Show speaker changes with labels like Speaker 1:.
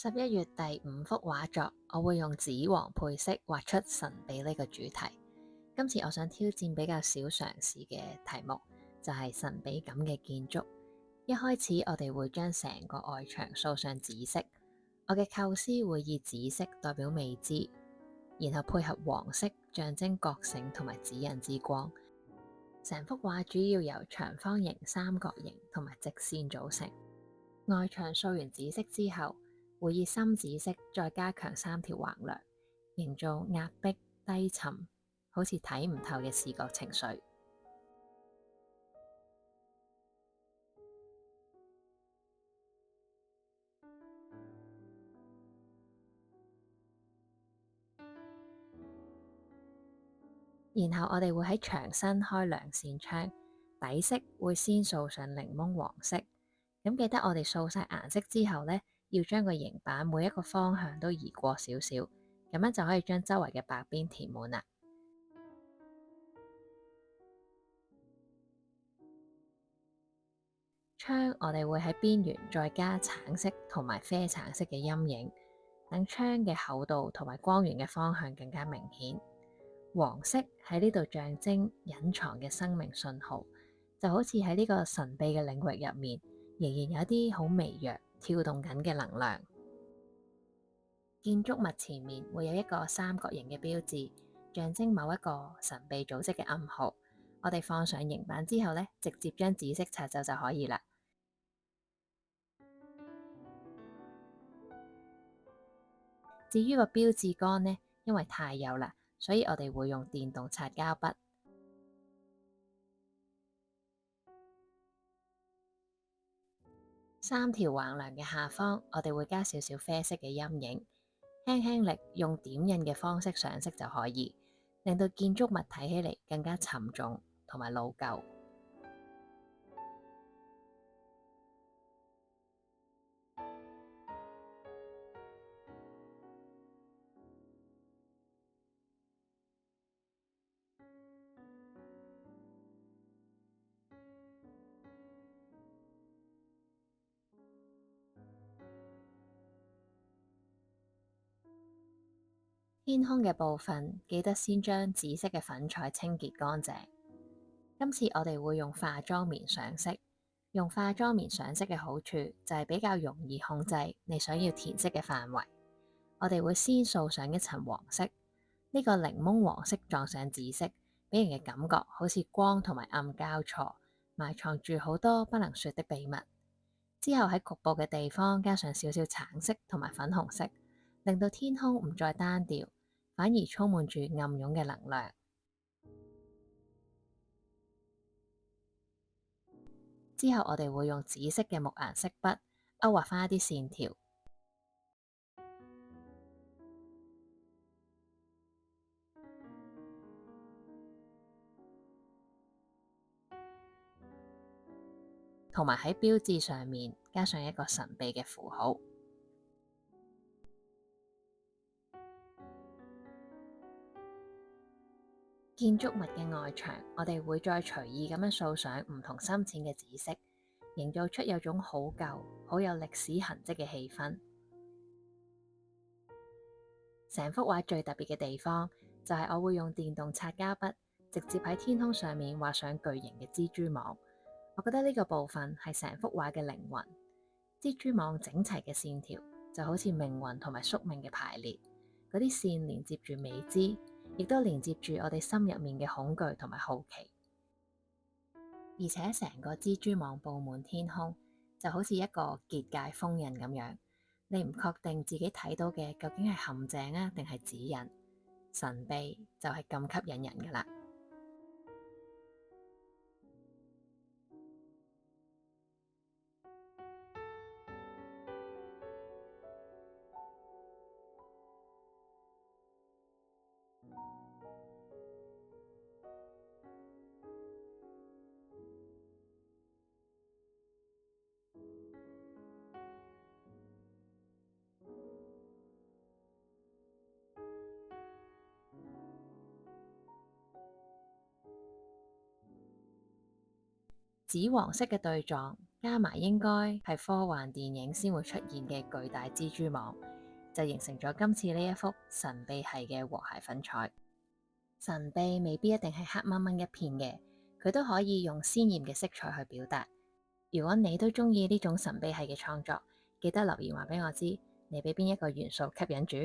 Speaker 1: 11月第5幅畫作，我會用紫黃配色畫出神秘呢個主題。今次我想挑戰比較少嘗試嘅題目，就係神秘感嘅建築。一開始我哋會將成個外牆掃上紫色，我嘅構思會以紫色代表未知，然後配合黃色象徵覺醒同埋指引之光。成幅畫主要由長方形、三角形同埋直線組成。外牆掃完紫色之後，會以深紫色再加強3條橫梁，營造壓迫、低沉，好似睇唔透嘅視覺情緒。然後我哋會喺牆身開兩扇窗，底色會先掃上檸檬黃色。咁記得我哋掃晒顏色之後呢，要將個形板每一個方向都移過少少，咁樣就可以將周圍嘅白邊填滿啦。窗我哋會喺邊緣再加橙色同埋啡橙色嘅陰影，等窗嘅厚度同埋光源嘅方向更加明顯。黃色喺呢度象徵隱藏嘅生命信號，就好似喺呢個神秘嘅領域入面，仍然有啲好微弱跳動緊嘅能量。建築物前面會有一個三角形嘅標誌，象徵某一個神秘組織嘅暗號。我哋放上形板之後呢，直接將紫色擦走就可以啦。至於個標誌桿呢，因為太幼啦，所以我哋會用電動擦膠筆。3條橫梁嘅下方，我哋會加少少啡色嘅陰影，輕輕力用點印嘅方式上色就可以，令到建築物睇起嚟更加沉重同埋老舊。天空嘅部分，記得先將紫色嘅粉彩清潔乾淨。今次我哋會用化妝棉上色，用化妝棉上色嘅好處就係比較容易控制你想要填色嘅範圍。我哋會先掃上一層黃色，呢個檸檬黃色撞上紫色，俾人嘅感覺好似光同埋暗交錯，埋藏住好多不能說的秘密。之後喺局部嘅地方加上少少橙色同埋粉紅色，令到天空唔再單調，反而充滿住暗湧嘅能量。之後我哋會用紫色嘅木顏色筆勾畫翻一啲線條，同埋喺標誌上面加上一個神秘嘅符號。建築物嘅外牆，我哋會再隨意咁樣掃上唔同深淺嘅紫色，營造出有種好舊、好有歷史痕跡嘅氣氛。成幅畫最特別嘅地方就係我會用電動擦膠筆直接喺天空上面畫上巨型嘅蜘蛛網。我覺得呢個部分係成幅畫嘅靈魂。蜘蛛網整齊嘅線條就好似命運同埋宿命嘅排列，嗰啲線連接住未知，亦都連接住我哋心入面嘅恐懼同埋好奇。而且成個蜘蛛網佈滿天空，就好似一個結界封印咁樣。你唔確定自己睇到嘅究竟係陷阱啊，定係指引？神秘就係咁吸引人㗎喇。紫黃色嘅對撞加埋應該係科幻電影先會出現嘅巨大蜘蛛網，就形成咗今次呢一幅神秘系嘅和諧粉彩。神秘未必一定係黑掹掹一片嘅，佢都可以用鮮豔嘅色彩去表達。如果你都中意呢種神秘系嘅創作，記得留言話俾我知，你俾邊一個元素吸引住？